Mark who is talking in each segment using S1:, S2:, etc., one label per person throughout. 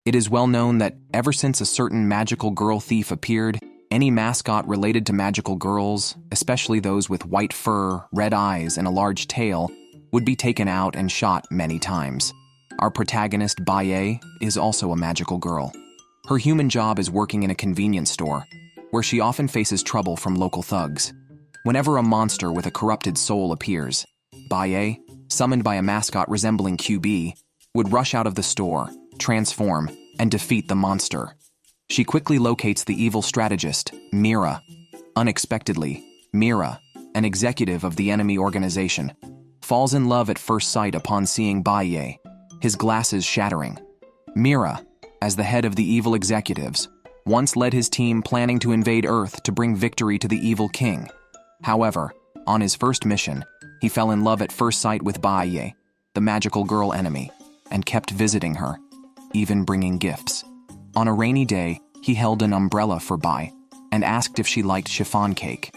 S1: It is well known that ever since a certain magical girl thief appeared, any mascot related to magical girls, especially those with white fur, red eyes, and a large tail, would be taken out and shot many times. Our protagonist, Baye, is also a magical girl. Her human job is working in a convenience store, where she often faces trouble from local thugs. Whenever a monster with a corrupted soul appears, Baye, summoned by a mascot resembling QB, would rush out of the store, transform, and defeat the monster. She quickly locates the evil strategist, Mira. Unexpectedly, Mira, an executive of the enemy organization, falls in love at first sight upon seeing Baye, his glasses shattering. Mira, as the head of the evil executives, once led his team planning to invade Earth to bring victory to the evil king. However, on his first mission, he fell in love at first sight with Baye, the magical girl enemy, and kept visiting her, even bringing gifts. On a rainy day, he held an umbrella for Baye and asked if she liked chiffon cake.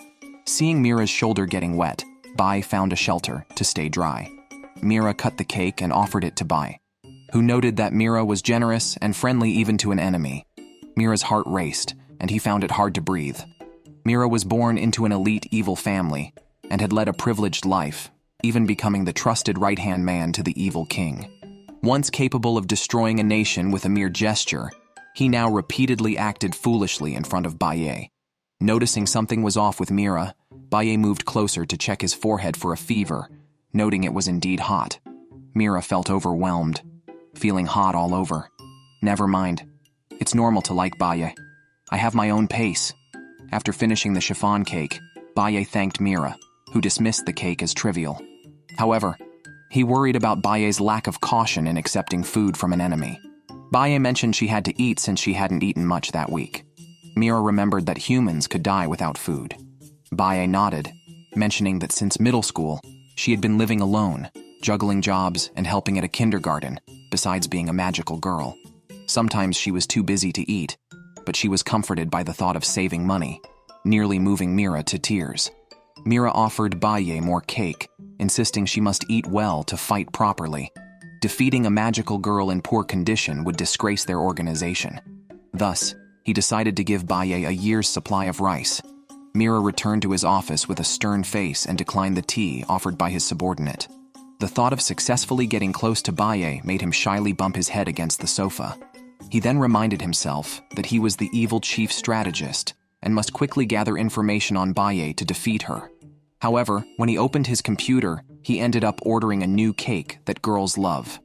S1: Seeing Mira's shoulder getting wet, Baye found a shelter to stay dry. Mira cut the cake and offered it to Baye, who noted that Mira was generous and friendly even to an enemy. Mira's heart raced, and he found it hard to breathe. Mira was born into an elite evil family and had led a privileged life, even becoming the trusted right-hand man to the evil king. Once capable of destroying a nation with a mere gesture, he now repeatedly acted foolishly in front of Baye. Noticing something was off with Mira, Baye moved closer to check his forehead for a fever, noting it was indeed hot. Mira felt overwhelmed, feeling hot all over. Never mind. It's normal to like Baye. I have my own pace. After finishing the chiffon cake, Baye thanked Mira, who dismissed the cake as trivial. However, he worried about Baye's lack of caution in accepting food from an enemy. Baye mentioned she had to eat since she hadn't eaten much that week. Mira remembered that humans could die without food. Baye nodded, mentioning that since middle school, she had been living alone, juggling jobs and helping at a kindergarten, besides being a magical girl. Sometimes she was too busy to eat, but she was comforted by the thought of saving money, nearly moving Mira to tears. Mira offered Baye more cake, insisting she must eat well to fight properly. Defeating a magical girl in poor condition would disgrace their organization. Thus, he decided to give Baye a year's supply of rice. Mira returned to his office with a stern face and declined the tea offered by his subordinate. The thought of successfully getting close to Baye made him shyly bump his head against the sofa. He then reminded himself that he was the evil chief strategist and must quickly gather information on Baye to defeat her. However, when he opened his computer, he ended up ordering a new cake that girls love.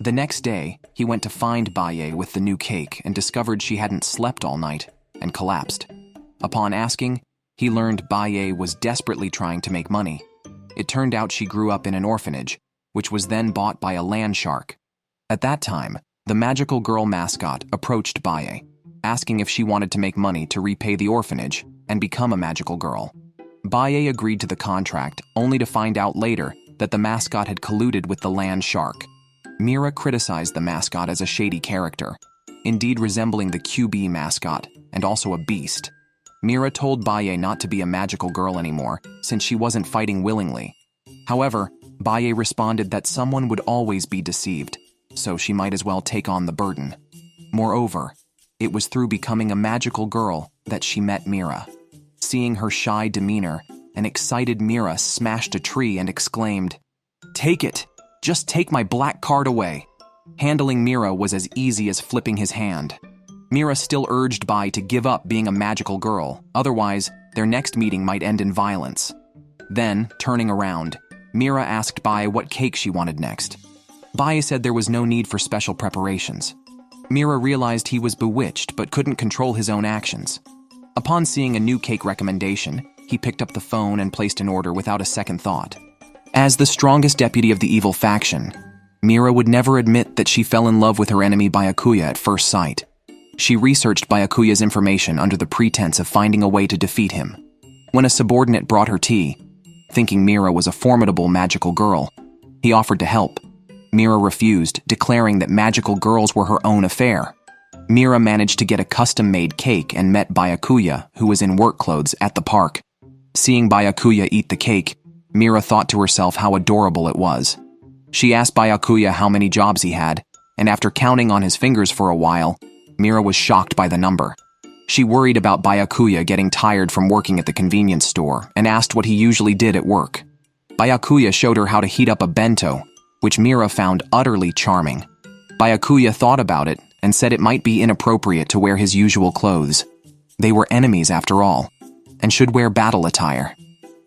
S1: The next day, he went to find Baye with the new cake and discovered she hadn't slept all night and collapsed. Upon asking, he learned Baye was desperately trying to make money. It turned out she grew up in an orphanage, which was then bought by a land shark. At that time, the magical girl mascot approached Baye, asking if she wanted to make money to repay the orphanage and become a magical girl. Baye agreed to the contract, only to find out later that the mascot had colluded with the land shark. Mira criticized the mascot as a shady character, indeed resembling the QB mascot, and also a beast. Mira told Baye not to be a magical girl anymore, since she wasn't fighting willingly. However, Baye responded that someone would always be deceived, so she might as well take on the burden. Moreover, it was through becoming a magical girl that she met Mira. Seeing her shy demeanor, an excited Mira smashed a tree and exclaimed, "Take it! Just take my black card away!" Handling Mira was as easy as flipping his hand. Mira still urged Baye to give up being a magical girl, otherwise, their next meeting might end in violence. Then, turning around, Mira asked Baye what cake she wanted next. Baye said there was no need for special preparations. Mira realized he was bewitched but couldn't control his own actions. Upon seeing a new cake recommendation, he picked up the phone and placed an order without a second thought. As the strongest deputy of the evil faction, Mira would never admit that she fell in love with her enemy Byakuya at first sight. She researched Byakuya's information under the pretense of finding a way to defeat him. When a subordinate brought her tea, thinking Mira was a formidable magical girl, he offered to help. Mira refused, declaring that magical girls were her own affair. Mira managed to get a custom-made cake and met Byakuya, who was in work clothes, at the park. Seeing Byakuya eat the cake, Mira thought to herself how adorable it was. She asked Byakuya how many jobs he had, and after counting on his fingers for a while, Mira was shocked by the number. She worried about Byakuya getting tired from working at the convenience store and asked what he usually did at work. Byakuya showed her how to heat up a bento, which Mira found utterly charming. Byakuya thought about it and said it might be inappropriate to wear his usual clothes. They were enemies after all, and should wear battle attire.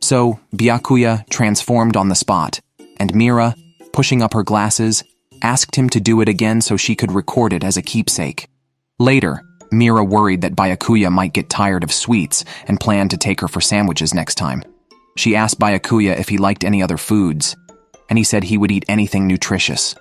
S1: So, Byakuya transformed on the spot, and Mira, pushing up her glasses, asked him to do it again so she could record it as a keepsake. Later, Mira worried that Byakuya might get tired of sweets and planned to take her for sandwiches next time. She asked Byakuya if he liked any other foods, and he said he would eat anything nutritious.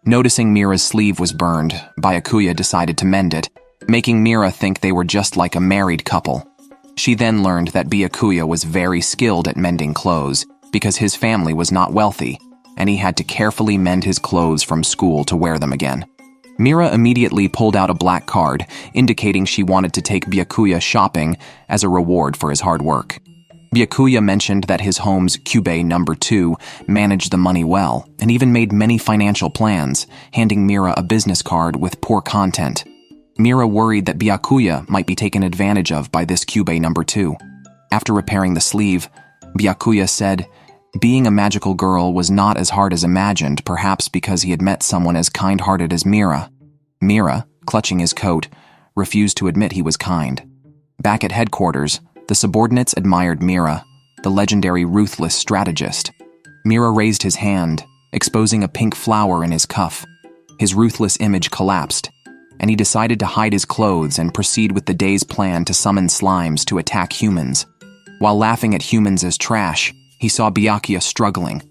S1: Noticing Mira's sleeve was burned, Byakuya decided to mend it, making Mira think they were just like a married couple. She then learned that Byakuya was very skilled at mending clothes because his family was not wealthy, and he had to carefully mend his clothes from school to wear them again. Mira immediately pulled out a black card, indicating she wanted to take Byakuya shopping as a reward for his hard work. Byakuya mentioned that his home's Kyubey number 2 managed the money well and even made many financial plans, handing Mira a business card with poor content. Mira worried that Byakuya might be taken advantage of by this Kyubey number 2. After repairing the sleeve, Byakuya said, being a magical girl was not as hard as imagined, perhaps because he had met someone as kind-hearted as Mira. Mira, clutching his coat, refused to admit he was kind. Back at headquarters, the subordinates admired Mira, the legendary ruthless strategist. Mira raised his hand, exposing a pink flower in his cuff. His ruthless image collapsed, and he decided to hide his clothes and proceed with the day's plan to summon slimes to attack humans. While laughing at humans as trash, he saw Byakuya struggling,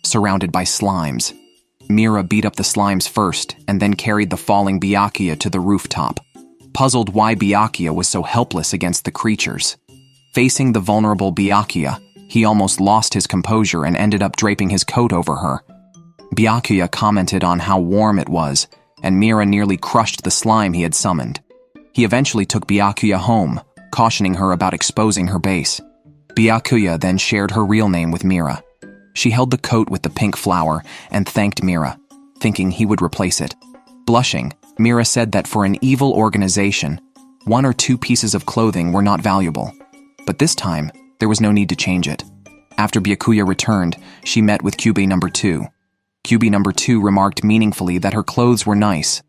S1: surrounded by slimes. Mira beat up the slimes first and then carried the falling Byakuya to the rooftop, puzzled why Byakuya was so helpless against the creatures. Facing the vulnerable Byakuya, he almost lost his composure and ended up draping his coat over her. Byakuya commented on how warm it was, and Mira nearly crushed the slime he had summoned. He eventually took Byakuya home, cautioning her about exposing her base. Byakuya then shared her real name with Mira. She held the coat with the pink flower and thanked Mira, thinking he would replace it. Blushing, Mira said that for an evil organization, 1 or 2 pieces of clothing were not valuable. But this time, there was no need to change it. After Byakuya returned, she met with Kyubey number 2. Kyubey number 2 remarked meaningfully that her clothes were nice.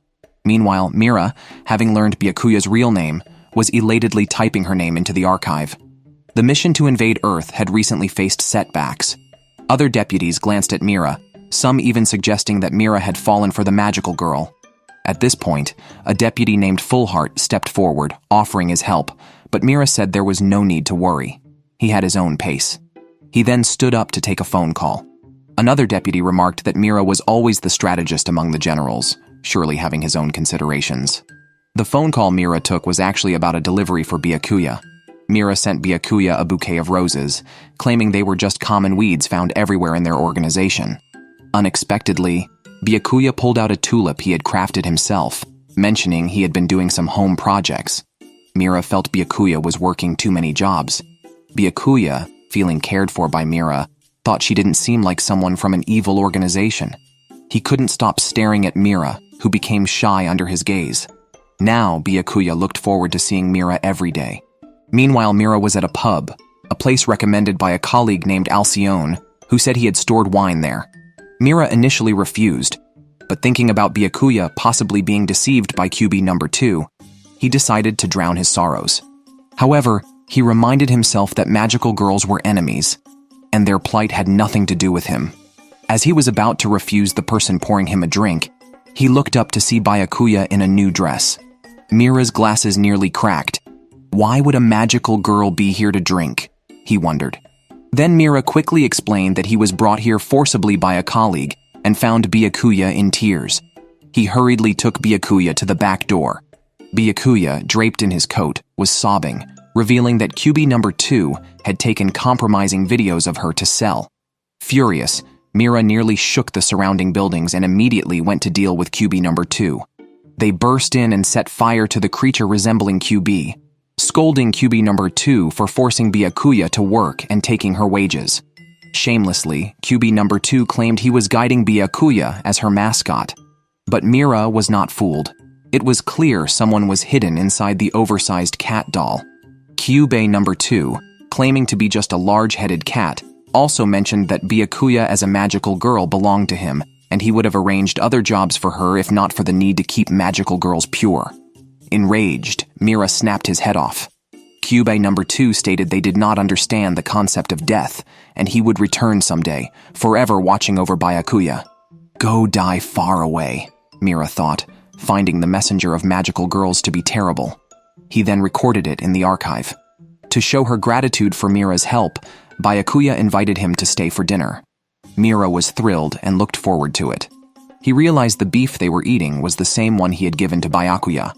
S1: Meanwhile, Mira, having learned Byakuya's real name, was elatedly typing her name into the archive. The mission to invade Earth had recently faced setbacks. Other deputies glanced at Mira, some even suggesting that Mira had fallen for the magical girl. At this point, a deputy named Fullheart stepped forward, offering his help, but Mira said there was no need to worry. He had his own pace. He then stood up to take a phone call. Another deputy remarked that Mira was always the strategist among the generals, surely having his own considerations. The phone call Mira took was actually about a delivery for Byakuya. Mira sent Byakuya a bouquet of roses, claiming they were just common weeds found everywhere in their organization. Unexpectedly, Byakuya pulled out a tulip he had crafted himself, mentioning he had been doing some home projects. Mira felt Byakuya was working too many jobs. Byakuya, feeling cared for by Mira, thought she didn't seem like someone from an evil organization. He couldn't stop staring at Mira, who became shy under his gaze. Now, Byakuya looked forward to seeing Mira every day. Meanwhile, Mira was at a pub, a place recommended by a colleague named Alcyone, who said he had stored wine there. Mira initially refused, but thinking about Byakuya possibly being deceived by Kyubey number 2, he decided to drown his sorrows. However, he reminded himself that magical girls were enemies, and their plight had nothing to do with him. As he was about to refuse the person pouring him a drink, he looked up to see Byakuya in a new dress. Mira's glasses nearly cracked. Why would a magical girl be here to drink? He wondered. Then Mira quickly explained that he was brought here forcibly by a colleague and found Byakuya in tears. He hurriedly took Byakuya to the back door. Byakuya, draped in his coat, was sobbing, revealing that Kyubey number 2 had taken compromising videos of her to sell. Furious, Mira nearly shook the surrounding buildings and immediately went to deal with Kyubey number 2. They burst in and set fire to the creature resembling Kyubey, scolding Kyubey number 2 for forcing Byakuya to work and taking her wages. Shamelessly, Kyubey number 2 claimed he was guiding Byakuya as her mascot. But Mira was not fooled. It was clear someone was hidden inside the oversized cat doll. Kyubei number 2, claiming to be just a large-headed cat, also mentioned that Byakuya as a magical girl belonged to him, and he would have arranged other jobs for her if not for the need to keep magical girls pure. Enraged, Mira snapped his head off. Kyubei number 2 stated they did not understand the concept of death, and he would return someday, forever watching over Byakuya. Go die far away, Mira thought, finding the messenger of magical girls to be terrible. He then recorded it in the archive. To show her gratitude for Mira's help, Byakuya invited him to stay for dinner. Mira was thrilled and looked forward to it. He realized the beef they were eating was the same one he had given to Byakuya.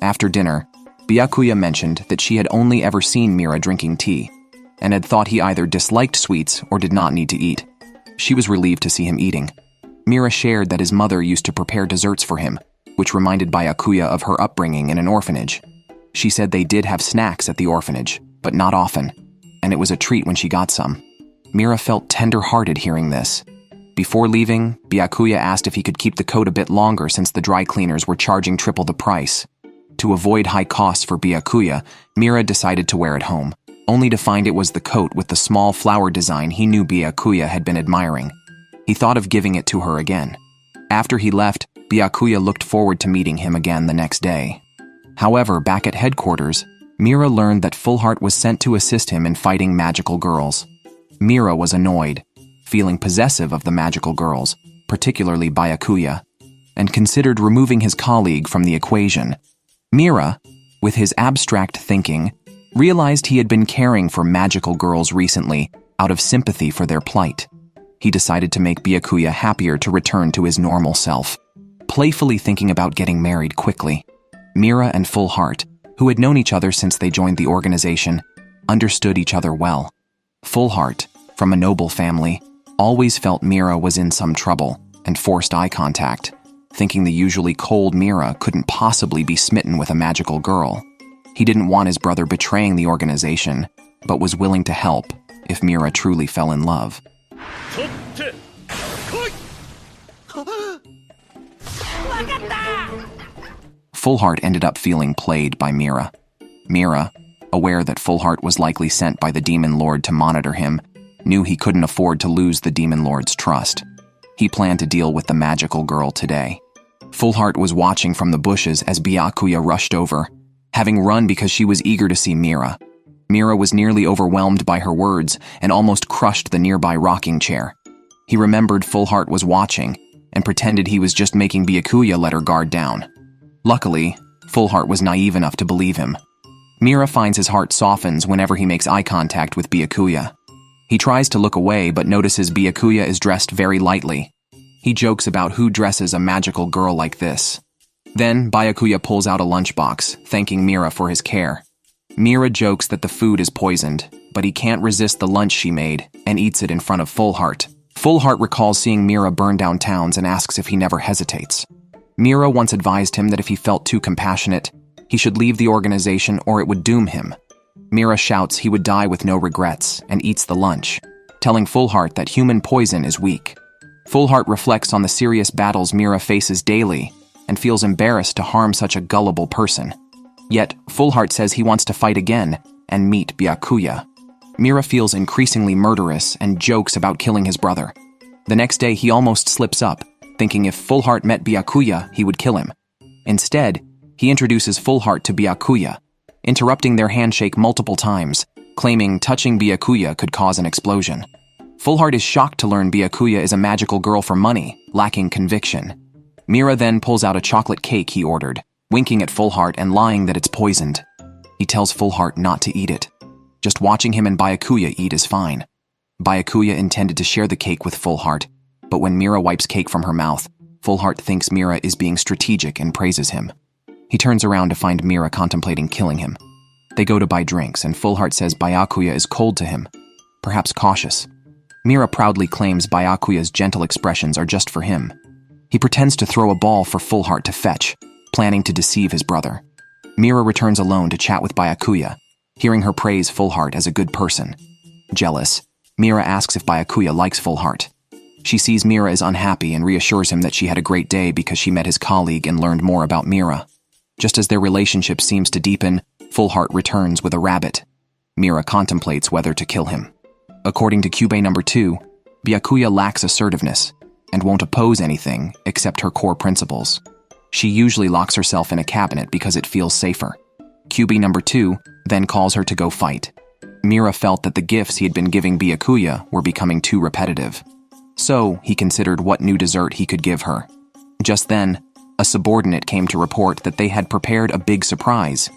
S1: After dinner, Byakuya mentioned that she had only ever seen Mira drinking tea, and had thought he either disliked sweets or did not need to eat. She was relieved to see him eating. Mira shared that his mother used to prepare desserts for him, which reminded Byakuya of her upbringing in an orphanage. She said they did have snacks at the orphanage, but not often, and it was a treat when she got some. Mira felt tender-hearted hearing this. Before leaving, Byakuya asked if he could keep the coat a bit longer since the dry cleaners were charging triple the price. To avoid high costs for Byakuya, Mira decided to wear it home, only to find it was the coat with the small flower design he knew Byakuya had been admiring. He thought of giving it to her again. After he left, Byakuya looked forward to meeting him again the next day. However, back at headquarters, Mira learned that Fullheart was sent to assist him in fighting magical girls. Mira was annoyed, feeling possessive of the magical girls, particularly Byakuya, and considered removing his colleague from the equation. Mira, with his abstract thinking, realized he had been caring for magical girls recently out of sympathy for their plight. He decided to make Byakuya happier to return to his normal self, playfully thinking about getting married quickly. Mira and Fullheart, who had known each other since they joined the organization, understood each other well. Fullheart, from a noble family, always felt Mira was in some trouble and forced eye contact, thinking the usually cold Mira couldn't possibly be smitten with a magical girl. He didn't want his brother betraying the organization, but was willing to help if Mira truly fell in love. Fullheart ended up feeling played by Mira. Mira, aware that Fullheart was likely sent by the Demon Lord to monitor him, knew he couldn't afford to lose the Demon Lord's trust. He planned to deal with the magical girl today. Fullheart was watching from the bushes as Byakuya rushed over, having run because she was eager to see Mira. Mira was nearly overwhelmed by her words and almost crushed the nearby rocking chair. He remembered Fullheart was watching and pretended he was just making Byakuya let her guard down. Luckily, Fullheart was naive enough to believe him. Mira finds his heart softens whenever he makes eye contact with Byakuya. He tries to look away but notices Byakuya is dressed very lightly. He jokes about who dresses a magical girl like this. Then, Byakuya pulls out a lunchbox, thanking Mira for his care. Mira jokes that the food is poisoned, but he can't resist the lunch she made and eats it in front of Fullheart. Fullheart recalls seeing Mira burn down towns and asks if he never hesitates. Mira once advised him that if he felt too compassionate, he should leave the organization or it would doom him. Mira shouts he would die with no regrets and eats the lunch, telling Fullheart that human poison is weak. Fullheart reflects on the serious battles Mira faces daily and feels embarrassed to harm such a gullible person. Yet, Fullheart says he wants to fight again and meet Byakuya. Mira feels increasingly murderous and jokes about killing his brother. The next day, he almost slips up, thinking if Fullheart met Byakuya, he would kill him. Instead, he introduces Fullheart to Byakuya, interrupting their handshake multiple times, claiming touching Byakuya could cause an explosion. Fullheart is shocked to learn Byakuya is a magical girl for money, lacking conviction. Mira then pulls out a chocolate cake he ordered, winking at Fullheart and lying that it's poisoned. He tells Fullheart not to eat it. Just watching him and Byakuya eat is fine. Byakuya intended to share the cake with Fullheart, but when Mira wipes cake from her mouth, Fullheart thinks Mira is being strategic and praises him. He turns around to find Mira contemplating killing him. They go to buy drinks, and Fullheart says Byakuya is cold to him, perhaps cautious. Mira proudly claims Byakuya's gentle expressions are just for him. He pretends to throw a ball for Fullheart to fetch, planning to deceive his brother. Mira returns alone to chat with Byakuya, hearing her praise Fullheart as a good person. Jealous, Mira asks if Byakuya likes Fullheart. She sees Mira is unhappy and reassures him that she had a great day because she met his colleague and learned more about Mira. Just as their relationship seems to deepen, Full Heart returns with a rabbit. Mira contemplates whether to kill him. According to Cube number 2, Byakuya lacks assertiveness and won't oppose anything except her core principles. She usually locks herself in a cabinet because it feels safer. Cube number 2 then calls her to go fight. Mira felt that the gifts he had been giving Byakuya were becoming too repetitive. So, he considered what new dessert he could give her. Just then, a subordinate came to report that they had prepared a big surprise.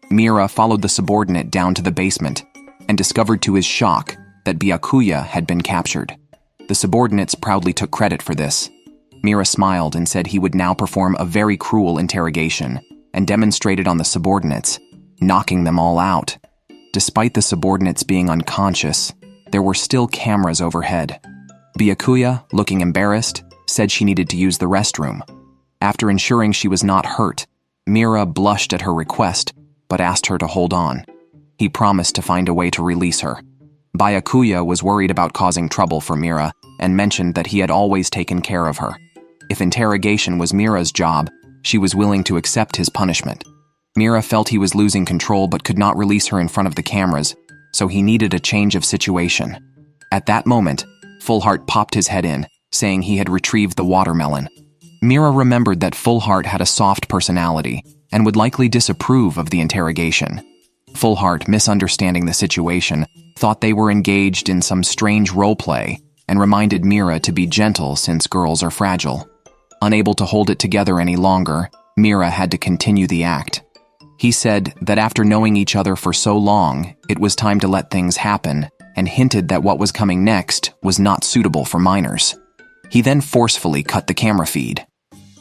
S1: Mira followed the subordinate down to the basement and discovered to his shock that Byakuya had been captured. The subordinates proudly took credit for this. Mira smiled and said he would now perform a very cruel interrogation and demonstrated on the subordinates, knocking them all out. Despite the subordinates being unconscious, there were still cameras overhead. Byakuya, looking embarrassed, said she needed to use the restroom. After ensuring she was not hurt, Mira blushed at her request, but asked her to hold on. He promised to find a way to release her. Byakuya was worried about causing trouble for Mira and mentioned that he had always taken care of her. If interrogation was Mira's job, she was willing to accept his punishment. Mira felt he was losing control but could not release her in front of the cameras, so he needed a change of situation. At that moment, Full Heart popped his head in, saying he had retrieved the watermelon. Mira remembered that Full Heart had a soft personality and would likely disapprove of the interrogation. Full Heart, misunderstanding the situation, thought they were engaged in some strange role-play and reminded Mira to be gentle since girls are fragile. Unable to hold it together any longer, Mira had to continue the act. He said that after knowing each other for so long, it was time to let things happen, and hinted that what was coming next was not suitable for minors. He then forcefully cut the camera feed.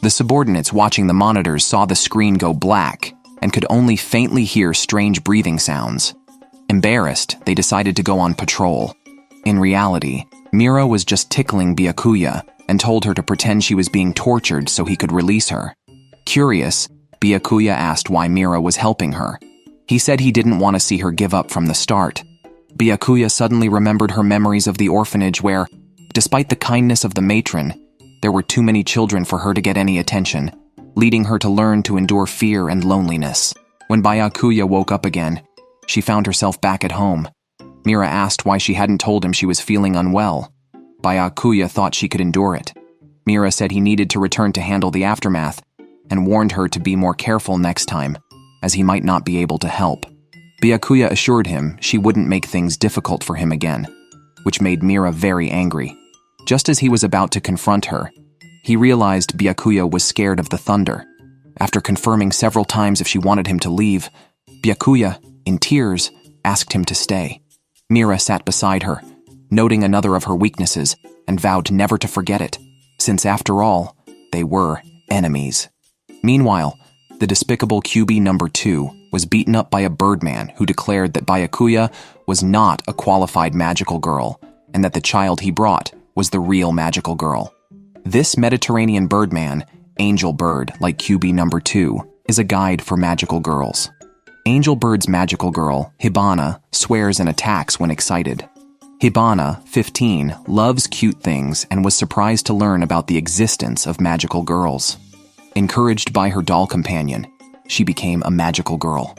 S1: The subordinates watching the monitors saw the screen go black and could only faintly hear strange breathing sounds. Embarrassed, they decided to go on patrol. In reality, Mira was just tickling Byakuya and told her to pretend she was being tortured so he could release her. Curious, Byakuya asked why Mira was helping her. He said he didn't want to see her give up from the start. Byakuya suddenly remembered her memories of the orphanage where, despite the kindness of the matron, there were too many children for her to get any attention, leading her to learn to endure fear and loneliness. When Byakuya woke up again, she found herself back at home. Mira asked why she hadn't told him she was feeling unwell. Byakuya thought she could endure it. Mira said he needed to return to handle the aftermath and warned her to be more careful next time, as he might not be able to help. Byakuya assured him she wouldn't make things difficult for him again, which made Mira very angry. Just as he was about to confront her, he realized Byakuya was scared of the thunder. After confirming several times if she wanted him to leave, Byakuya, in tears, asked him to stay. Mira sat beside her, noting another of her weaknesses, and vowed never to forget it, since after all, they were enemies. Meanwhile, the despicable QB number 2 was beaten up by a birdman who declared that Byakuya was not a qualified magical girl and that the child he brought was the real magical girl. This Mediterranean birdman, Angel Bird, like QB number 2, is a guide for magical girls. Angel Bird's magical girl, Hibana, swears and attacks when excited. Hibana, 15, loves cute things and was surprised to learn about the existence of magical girls. Encouraged by her doll companion, she became a magical girl.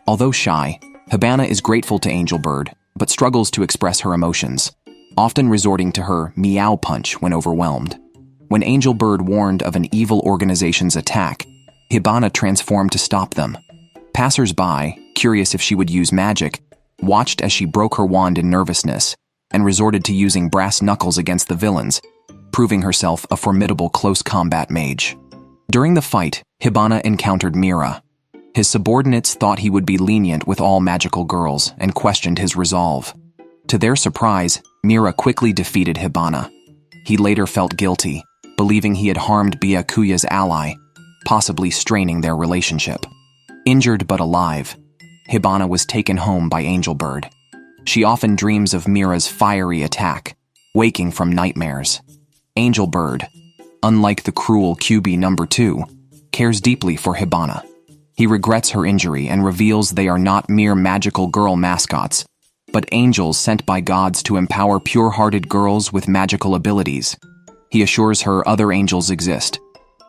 S1: Although shy, Hibana is grateful to Angel Bird, but struggles to express her emotions, often resorting to her meow punch when overwhelmed. When Angel Bird warned of an evil organization's attack, Hibana transformed to stop them. Passers-by, curious if she would use magic, watched as she broke her wand in nervousness and resorted to using brass knuckles against the villains, proving herself a formidable close combat mage. During the fight, Hibana encountered Mira. His subordinates thought he would be lenient with all magical girls and questioned his resolve. To their surprise, Mira quickly defeated Hibana. He later felt guilty, believing he had harmed Byakuya's ally, possibly straining their relationship. Injured but alive, Hibana was taken home by Angel Bird. She often dreams of Mira's fiery attack, waking from nightmares. Angel Bird, unlike the cruel QB number 2, cares deeply for Hibana. He regrets her injury and reveals they are not mere magical girl mascots, but angels sent by gods to empower pure-hearted girls with magical abilities. He assures her other angels exist,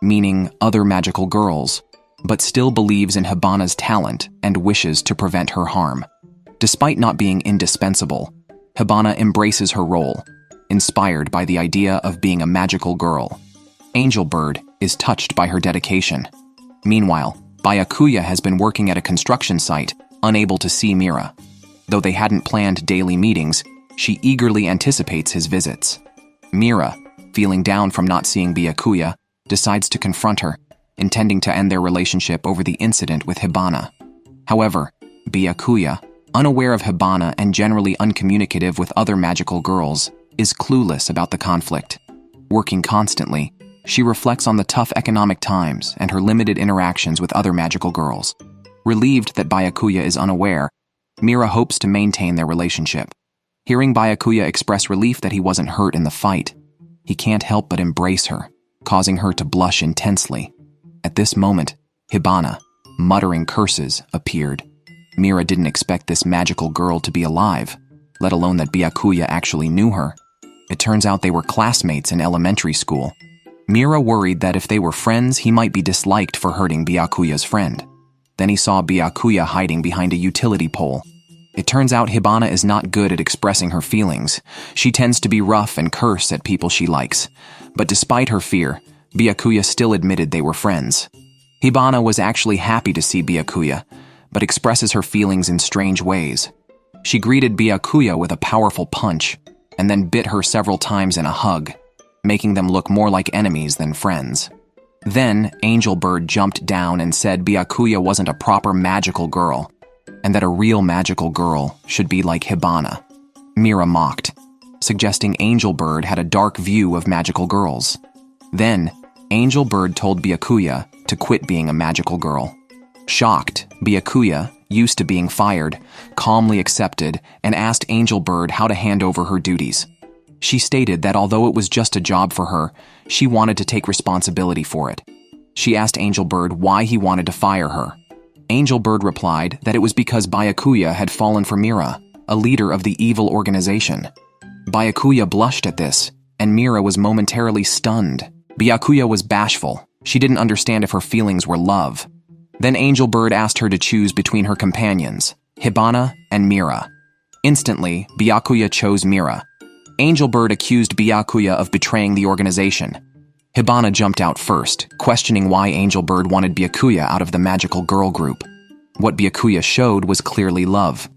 S1: meaning other magical girls, but still believes in Hibana's talent and wishes to prevent her harm. Despite not being indispensable, Hibana embraces her role, inspired by the idea of being a magical girl. Angel Bird is touched by her dedication. Meanwhile, Byakuya has been working at a construction site, unable to see Mira. Though they hadn't planned daily meetings, she eagerly anticipates his visits. Mira, feeling down from not seeing Byakuya, decides to confront her, intending to end their relationship over the incident with Hibana. However, Byakuya, unaware of Hibana and generally uncommunicative with other magical girls, is clueless about the conflict. Working constantly, she reflects on the tough economic times and her limited interactions with other magical girls. Relieved that Byakuya is unaware, Mira hopes to maintain their relationship. Hearing Byakuya express relief that he wasn't hurt in the fight, he can't help but embrace her, causing her to blush intensely. At this moment, Hibana, muttering curses, appeared. Mira didn't expect this magical girl to be alive, let alone that Byakuya actually knew her. It turns out they were classmates in elementary school. Mira worried that if they were friends, he might be disliked for hurting Byakuya's friend. Then he saw Byakuya hiding behind a utility pole. It turns out Hibana is not good at expressing her feelings. She tends to be rough and curse at people she likes. But despite her fear, Byakuya still admitted they were friends. Hibana was actually happy to see Byakuya, but expresses her feelings in strange ways. She greeted Byakuya with a powerful punch, and then bit her several times in a hug, making them look more like enemies than friends. Then, Angel Bird jumped down and said Byakuya wasn't a proper magical girl, and that a real magical girl should be like Hibana. Mira mocked, suggesting Angel Bird had a dark view of magical girls. Then, Angel Bird told Byakuya to quit being a magical girl. Shocked, Byakuya, used to being fired, calmly accepted and asked Angel Bird how to hand over her duties. She stated that although it was just a job for her, she wanted to take responsibility for it. She asked Angel Bird why he wanted to fire her. Angel Bird replied that it was because Byakuya had fallen for Mira, a leader of the evil organization. Byakuya blushed at this, and Mira was momentarily stunned. Byakuya was bashful. She didn't understand if her feelings were love. Then Angel Bird asked her to choose between her companions, Hibana and Mira. Instantly, Byakuya chose Mira. Angel Bird accused Byakuya of betraying the organization. Hibana jumped out first, questioning why Angel Bird wanted Byakuya out of the magical girl group. What Byakuya showed was clearly love.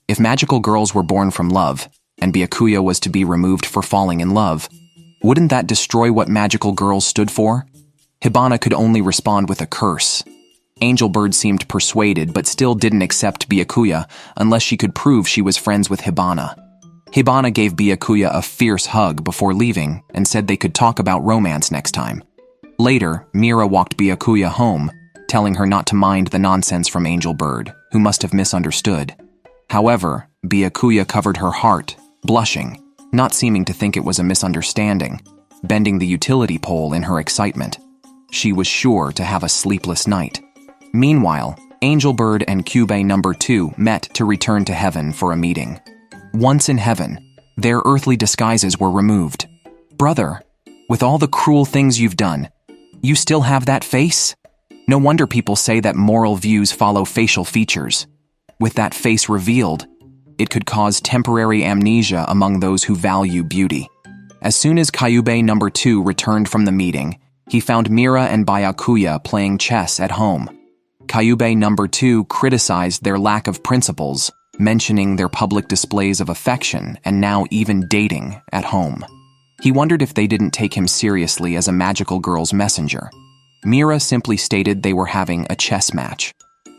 S1: If magical girls were born from love, and Byakuya was to be removed for falling in love, wouldn't that destroy what magical girls stood for? Hibana could only respond with a curse. Angel Bird seemed persuaded but still didn't accept Byakuya unless she could prove she was friends with Hibana. Hibana gave Byakuya a fierce hug before leaving and said they could talk about romance next time. Later, Mira walked Byakuya home, telling her not to mind the nonsense from Angel Bird, who must have misunderstood. However, Byakuya covered her heart, blushing, not seeming to think it was a misunderstanding, bending the utility pole in her excitement. She was sure to have a sleepless night. Meanwhile, Angel Bird and Cube number 2 met to return to heaven for a meeting. Once in heaven, their earthly disguises were removed. Brother, with all the cruel things you've done, you still have that face? No wonder people say that moral views follow facial features. With that face revealed, it could cause temporary amnesia among those who value beauty. As soon as Kyubei number 2 returned from the meeting, he found Mira and Byakuya playing chess at home. Kyubei number 2 criticized their lack of principles, mentioning their public displays of affection and now even dating at home. He wondered if they didn't take him seriously as a magical girl's messenger. Mira simply stated they were having a chess match.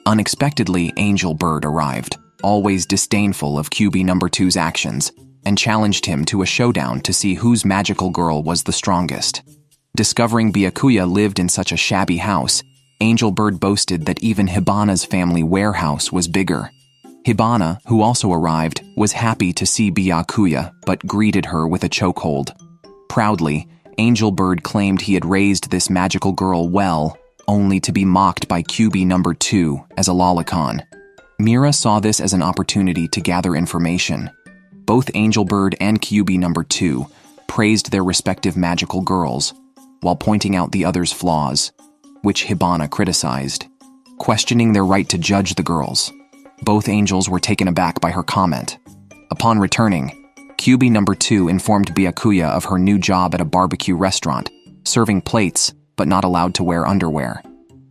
S1: Unexpectedly, Angel Bird arrived, always disdainful of QB number 2's actions, and challenged him to a showdown to see whose magical girl was the strongest. Discovering Byakuya lived in such a shabby house, Angel Bird boasted that even Hibana's family warehouse was bigger. Hibana, who also arrived, was happy to see Byakuya, but greeted her with a chokehold. Proudly, Angel Bird claimed he had raised this magical girl well, only to be mocked by QB number 2 as a lolicon. Mira saw this as an opportunity to gather information. Both Angel Bird and QB number 2 praised their respective magical girls, while pointing out the others' flaws, which Hibana criticized, questioning their right to judge the girls. Both angels were taken aback by her comment. Upon returning, QB number 2 informed Byakuya of her new job at a barbecue restaurant, serving plates but not allowed to wear underwear.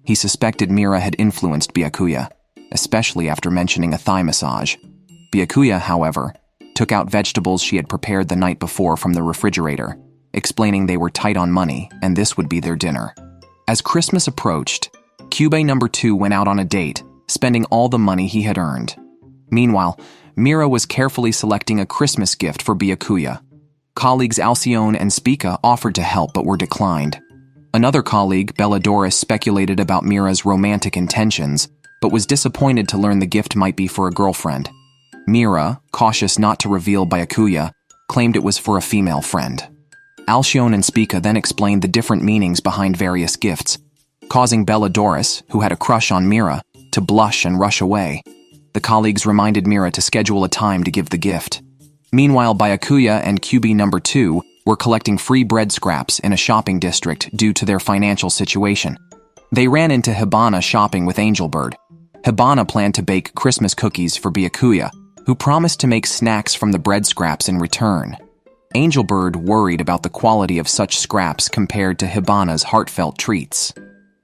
S1: He suspected Mira had influenced Byakuya, especially after mentioning a thigh massage. Byakuya, however, took out vegetables she had prepared the night before from the refrigerator, explaining they were tight on money and this would be their dinner. As Christmas approached, Kyubey number 2 went out on a date, spending all the money he had earned. Meanwhile, Mira was carefully selecting a Christmas gift for Byakuya. Colleagues Alcyone and Spica offered to help but were declined. Another colleague, Belladorus, speculated about Mira's romantic intentions, but was disappointed to learn the gift might be for a girlfriend. Mira, cautious not to reveal Byakuya, claimed it was for a female friend. Alcyone and Spica then explained the different meanings behind various gifts, causing Belladorus, who had a crush on Mira, to blush and rush away. The colleagues reminded Mira to schedule a time to give the gift. Meanwhile, Byakuya and QB number 2 were collecting free bread scraps in a shopping district due to their financial situation. They ran into Hibana shopping with Angelbird. Hibana planned to bake Christmas cookies for Byakuya, who promised to make snacks from the bread scraps in return. Angelbird worried about the quality of such scraps compared to Hibana's heartfelt treats.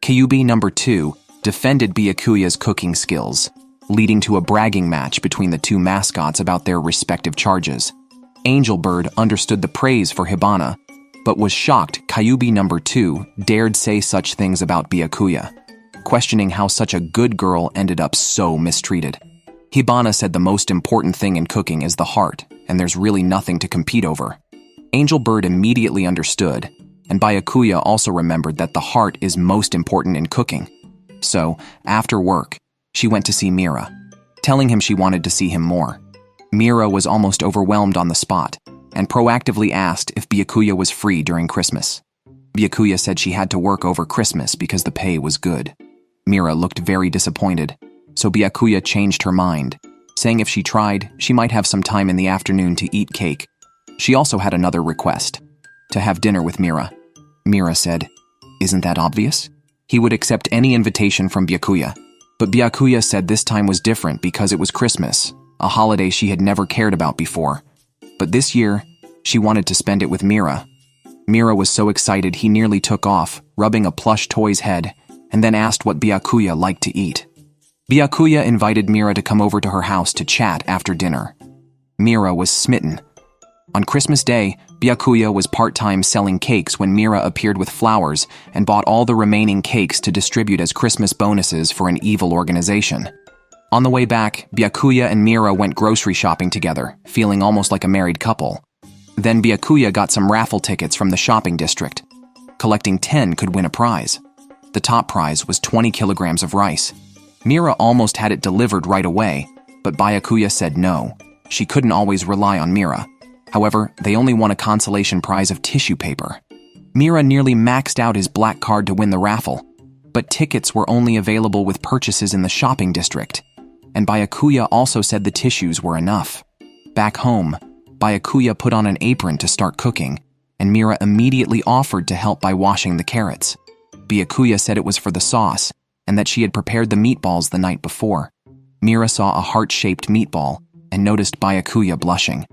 S1: Kyubi number 2 defended Byakuya's cooking skills, leading to a bragging match between the two mascots about their respective charges. Angelbird understood the praise for Hibana, but was shocked Kyubi number 2 dared say such things about Byakuya, questioning how such a good girl ended up so mistreated. Hibana said the most important thing in cooking is the heart, and there's really nothing to compete over. Angelbird immediately understood, and Byakuya also remembered that the heart is most important in cooking. So, after work, she went to see Mira, telling him she wanted to see him more. Mira was almost overwhelmed on the spot, and proactively asked if Byakuya was free during Christmas. Byakuya said she had to work over Christmas because the pay was good. Mira looked very disappointed, so Byakuya changed her mind, saying if she tried, she might have some time in the afternoon to eat cake. She also had another request, to have dinner with Mira. Mira said, "Isn't that obvious?" He would accept any invitation from Byakuya. But Byakuya said this time was different because it was Christmas, a holiday she had never cared about before. But this year, she wanted to spend it with Mira. Mira was so excited he nearly took off, rubbing a plush toy's head, and then asked what Byakuya liked to eat. Byakuya invited Mira to come over to her house to chat after dinner. Mira was smitten. On Christmas Day, Byakuya was part-time selling cakes when Mira appeared with flowers and bought all the remaining cakes to distribute as Christmas bonuses for an evil organization. On the way back, Byakuya and Mira went grocery shopping together, feeling almost like a married couple. Then Byakuya got some raffle tickets from the shopping district. Collecting 10 could win a prize. The top prize was 20 kilograms of rice. Mira almost had it delivered right away, but Byakuya said no. She couldn't always rely on Mira. However, they only won a consolation prize of tissue paper. Mira nearly maxed out his black card to win the raffle, but tickets were only available with purchases in the shopping district, and Byakuya also said the tissues were enough. Back home, Byakuya put on an apron to start cooking, and Mira immediately offered to help by washing the carrots. Byakuya said it was for the sauce, and that she had prepared the meatballs the night before. Mira saw a heart-shaped meatball and noticed Byakuya blushing.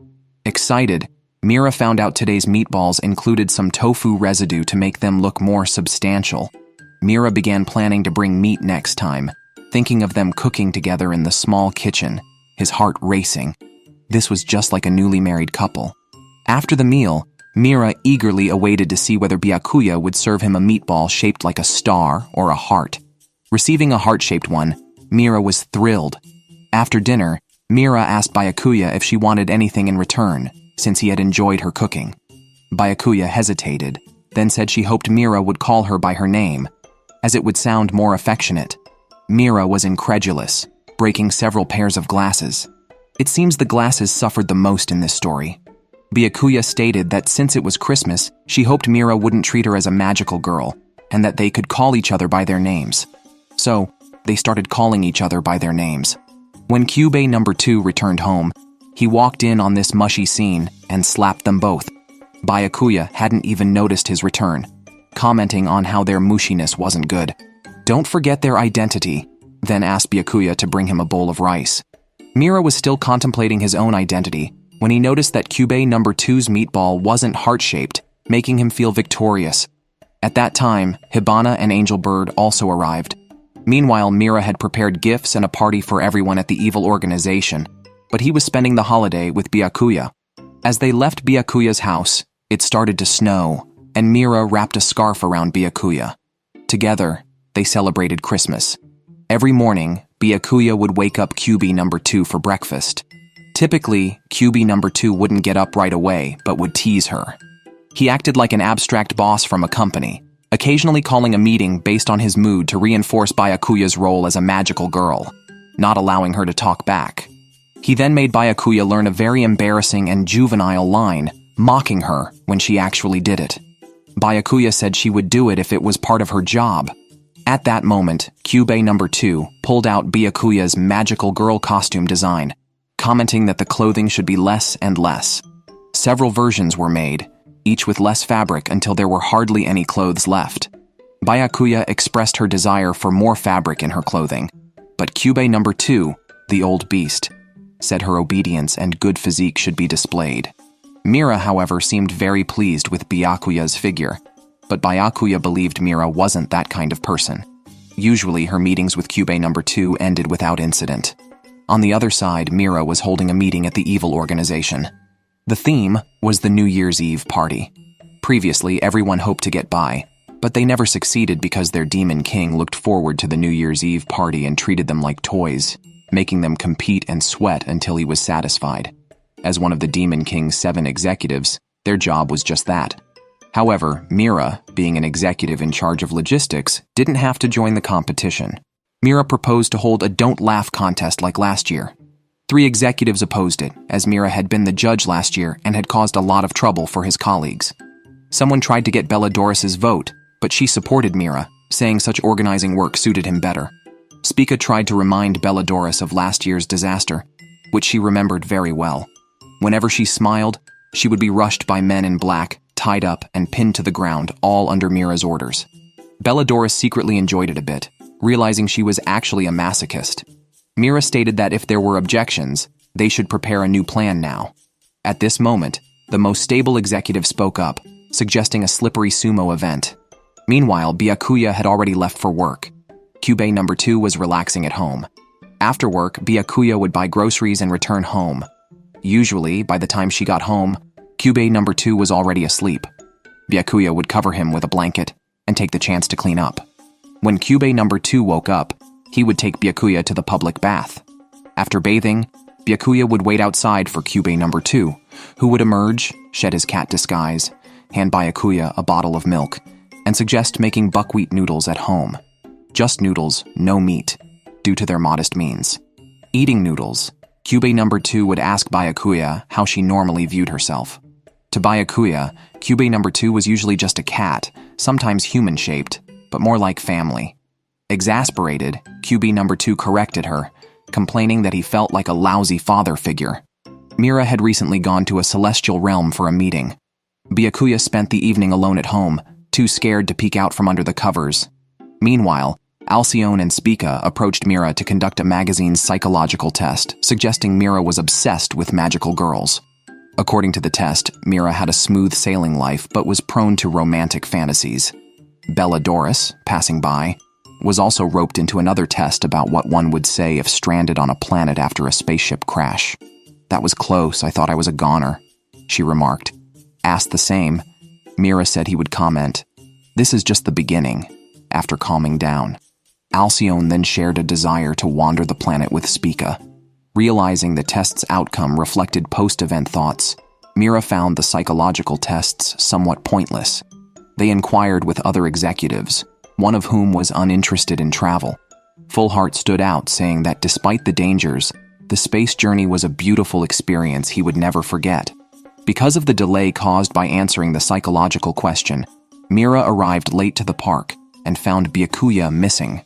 S1: Excited, Mira found out today's meatballs included some tofu residue to make them look more substantial. Mira began planning to bring meat next time, thinking of them cooking together in the small kitchen, his heart racing. This was just like a newly married couple. After the meal, Mira eagerly awaited to see whether Byakuya would serve him a meatball shaped like a star or a heart. Receiving a heart-shaped one, Mira was thrilled. After dinner, Mira asked Byakuya if she wanted anything in return, since he had enjoyed her cooking. Byakuya hesitated, then said she hoped Mira would call her by her name, as it would sound more affectionate. Mira was incredulous, breaking several pairs of glasses. It seems the glasses suffered the most in this story. Byakuya stated that since it was Christmas, she hoped Mira wouldn't treat her as a magical girl, and that they could call each other by their names. So, they started calling each other by their names. When Kyubey number 2 returned home, he walked in on this mushy scene and slapped them both. Byakuya hadn't even noticed his return, commenting on how their mushiness wasn't good. "Don't forget their identity," then asked Byakuya to bring him a bowl of rice. Mira was still contemplating his own identity when he noticed that Kyubey number 2's meatball wasn't heart-shaped, making him feel victorious. At that time, Hibana and Angel Bird also arrived. Meanwhile, Mira had prepared gifts and a party for everyone at the evil organization, but he was spending the holiday with Byakuya. As they left Byakuya's house, it started to snow, and Mira wrapped a scarf around Byakuya. Together, they celebrated Christmas. Every morning, Byakuya would wake up Kyubey number 2 for breakfast. Typically, Kyubey number 2 wouldn't get up right away, but would tease her. He acted like an abstract boss from a company, occasionally calling a meeting based on his mood to reinforce Byakuya's role as a magical girl, not allowing her to talk back. He then made Byakuya learn a very embarrassing and juvenile line, mocking her when she actually did it. Byakuya said she would do it if it was part of her job. At that moment, Kyubey number 2 pulled out Byakuya's magical girl costume design, commenting that the clothing should be less and less. Several versions were made, each with less fabric until there were hardly any clothes left. Byakuya expressed her desire for more fabric in her clothing, but Kyubey number 2, the old beast, said her obedience and good physique should be displayed. Mira, however, seemed very pleased with Byakuya's figure, but Byakuya believed Mira wasn't that kind of person. Usually, her meetings with Kyubey number 2 ended without incident. On the other side, Mira was holding a meeting at the evil organization. The theme was the New Year's Eve party. Previously, everyone hoped to get by, but they never succeeded because their demon king looked forward to the New Year's Eve party and treated them like toys, making them compete and sweat until he was satisfied. As one of the Demon King's 7 executives, their job was just that. However, Mira, being an executive in charge of logistics, didn't have to join the competition. Mira proposed to hold a Don't Laugh contest like last year. 3 executives opposed it, as Mira had been the judge last year and had caused a lot of trouble for his colleagues. Someone tried to get Belladoris's vote, but she supported Mira, saying such organizing work suited him better. Spica tried to remind Belladoris of last year's disaster, which she remembered very well. Whenever she smiled, she would be rushed by men in black, tied up and pinned to the ground, all under Mira's orders. Belladoris secretly enjoyed it a bit, realizing she was actually a masochist. Mira stated that if there were objections, they should prepare a new plan now. At this moment, the most stable executive spoke up, suggesting a slippery sumo event. Meanwhile, Byakuya had already left for work. Kyubey number 2 was relaxing at home. After work, Byakuya would buy groceries and return home. Usually, by the time she got home, Kyubey number 2 was already asleep. Byakuya would cover him with a blanket and take the chance to clean up. When Kyubey number 2 woke up, he would take Byakuya to the public bath. After bathing, Byakuya would wait outside for Kyubey number 2, who would emerge, shed his cat disguise, hand Byakuya a bottle of milk, and suggest making buckwheat noodles at home. Just noodles, no meat, due to their modest means. Eating noodles, Kyubey number 2 would ask Byakuya how she normally viewed herself. To Byakuya, Kyubey number 2 was usually just a cat, sometimes human-shaped, but more like family. Exasperated, Kyubey number 2 corrected her, complaining that he felt like a lousy father figure. Mira had recently gone to a celestial realm for a meeting. Byakuya spent the evening alone at home, too scared to peek out from under the covers. Meanwhile, Alcyone and Spica approached Mira to conduct a magazine's psychological test, suggesting Mira was obsessed with magical girls. According to the test, Mira had a smooth sailing life but was prone to romantic fantasies. Belladoris, passing by, was also roped into another test about what one would say if stranded on a planet after a spaceship crash. "That was close, I thought I was a goner," she remarked. Asked the same, Mira said he would comment, "This is just the beginning," after calming down. Alcyone then shared a desire to wander the planet with Spica. Realizing the test's outcome reflected post-event thoughts, Mira found the psychological tests somewhat pointless. They inquired with other executives, one of whom was uninterested in travel. Fullheart stood out, saying that despite the dangers, the space journey was a beautiful experience he would never forget. Because of the delay caused by answering the psychological question, Mira arrived late to the park and found Byakuya missing.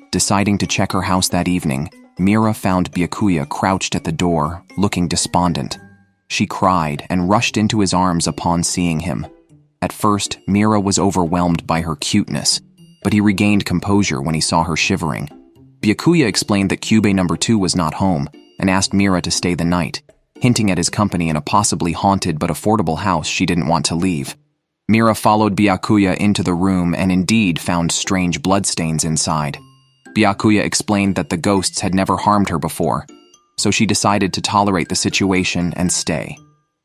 S1: Deciding to check her house that evening, Mira found Byakuya crouched at the door, looking despondent. She cried and rushed into his arms upon seeing him. At first, Mira was overwhelmed by her cuteness, but he regained composure when he saw her shivering. Byakuya explained that Cube number 2 was not home and asked Mira to stay the night, hinting at his company in a possibly haunted but affordable house she didn't want to leave. Mira followed Byakuya into the room and indeed found strange bloodstains inside. Byakuya explained that the ghosts had never harmed her before, so she decided to tolerate the situation and stay.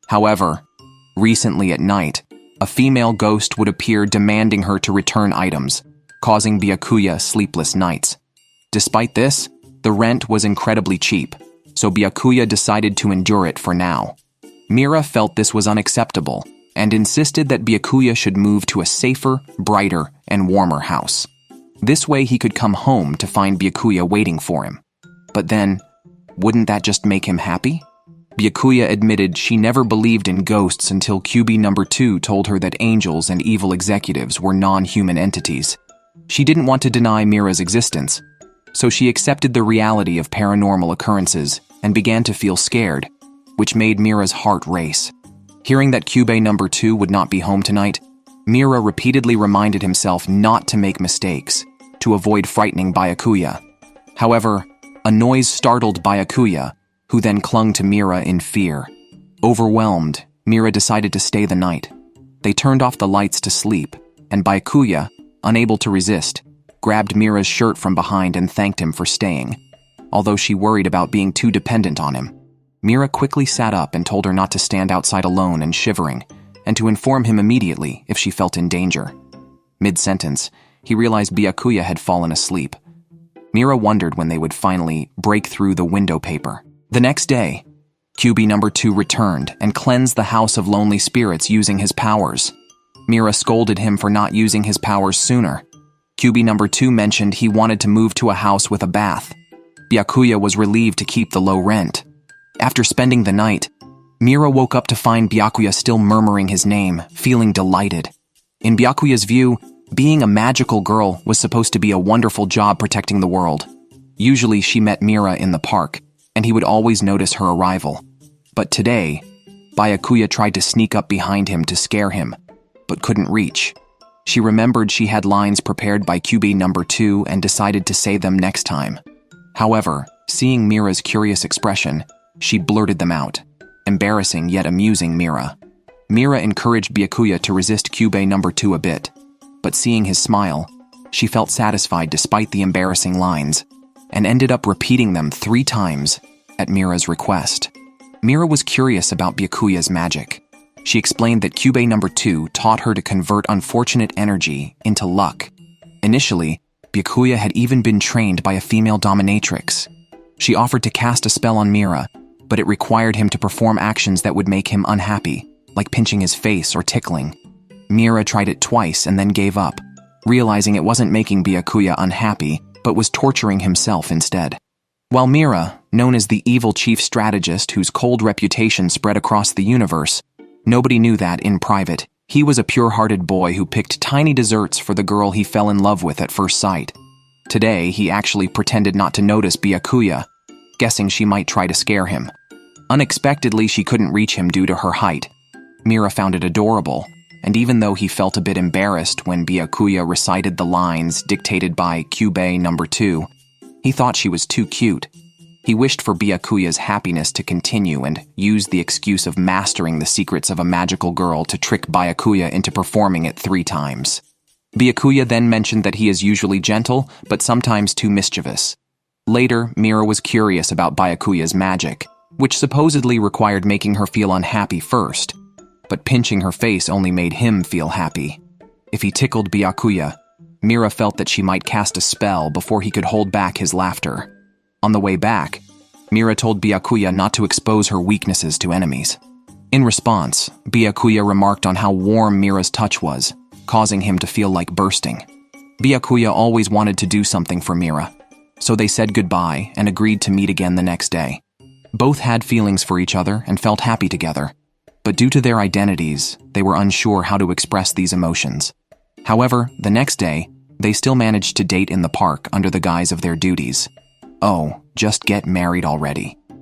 S1: However, recently at night, a female ghost would appear demanding her to return items, causing Byakuya sleepless nights. Despite this, the rent was incredibly cheap, so Byakuya decided to endure it for now. Mira felt this was unacceptable and insisted that Byakuya should move to a safer, brighter, and warmer house. This way he could come home to find Byakuya waiting for him. But then, wouldn't that just make him happy? Byakuya admitted she never believed in ghosts until Cube number 2 told her that angels and evil executives were non-human entities. She didn't want to deny Mira's existence, so she accepted the reality of paranormal occurrences and began to feel scared, which made Mira's heart race. Hearing that Cube number 2 would not be home tonight, Mira repeatedly reminded himself not to make mistakes, to avoid frightening Byakuya. However, a noise startled Byakuya, who then clung to Mira in fear. Overwhelmed, Mira decided to stay the night. They turned off the lights to sleep, and Byakuya, unable to resist, grabbed Mira's shirt from behind and thanked him for staying. Although she worried about being too dependent on him, Mira quickly sat up and told her not to stand outside alone and shivering, and to inform him immediately if she felt in danger. Mid-sentence, he realized Byakuya had fallen asleep. Mira wondered when they would finally break through the window paper. The next day, Cube number 2 returned and cleansed the house of lonely spirits using his powers. Mira scolded him for not using his powers sooner. Cube number 2 mentioned he wanted to move to a house with a bath. Byakuya was relieved to keep the low rent. After spending the night, Mira woke up to find Byakuya still murmuring his name, feeling delighted. In Byakuya's view, being a magical girl was supposed to be a wonderful job protecting the world. Usually she met Mira in the park, and he would always notice her arrival. But today, Byakuya tried to sneak up behind him to scare him, but couldn't reach. She remembered she had lines prepared by Cube number 2 and decided to say them next time. However, seeing Mira's curious expression, she blurted them out, embarrassing yet amusing Mira. Mira encouraged Byakuya to resist Cube number 2 a bit, but seeing his smile, she felt satisfied despite the embarrassing lines, and ended up repeating them 3 times at Mira's request. Mira was curious about Byakuya's magic. She explained that Cube number 2 taught her to convert unfortunate energy into luck. Initially, Byakuya had even been trained by a female dominatrix. She offered to cast a spell on Mira, but it required him to perform actions that would make him unhappy, like pinching his face or tickling. Mira tried it twice and then gave up, realizing it wasn't making Byakuya unhappy, but was torturing himself instead. While Mira, known as the evil chief strategist whose cold reputation spread across the universe, nobody knew that, in private, he was a pure-hearted boy who picked tiny desserts for the girl he fell in love with at first sight. Today, he actually pretended not to notice Byakuya, guessing she might try to scare him. Unexpectedly, she couldn't reach him due to her height. Mira found it adorable, and even though he felt a bit embarrassed when Byakuya recited the lines dictated by Cube number 2, he thought she was too cute. He wished for Byakuya's happiness to continue and used the excuse of mastering the secrets of a magical girl to trick Byakuya into performing it 3 times. Byakuya then mentioned that he is usually gentle, but sometimes too mischievous. Later, Mira was curious about Byakuya's magic, which supposedly required making her feel unhappy first, but pinching her face only made him feel happy. If he tickled Byakuya, Mira felt that she might cast a spell before he could hold back his laughter. On the way back, Mira told Byakuya not to expose her weaknesses to enemies. In response, Byakuya remarked on how warm Mira's touch was, causing him to feel like bursting. Byakuya always wanted to do something for Mira, so they said goodbye and agreed to meet again the next day. Both had feelings for each other and felt happy together, but due to their identities, they were unsure how to express these emotions. However, the next day, they still managed to date in the park under the guise of their duties. Oh, just get married already.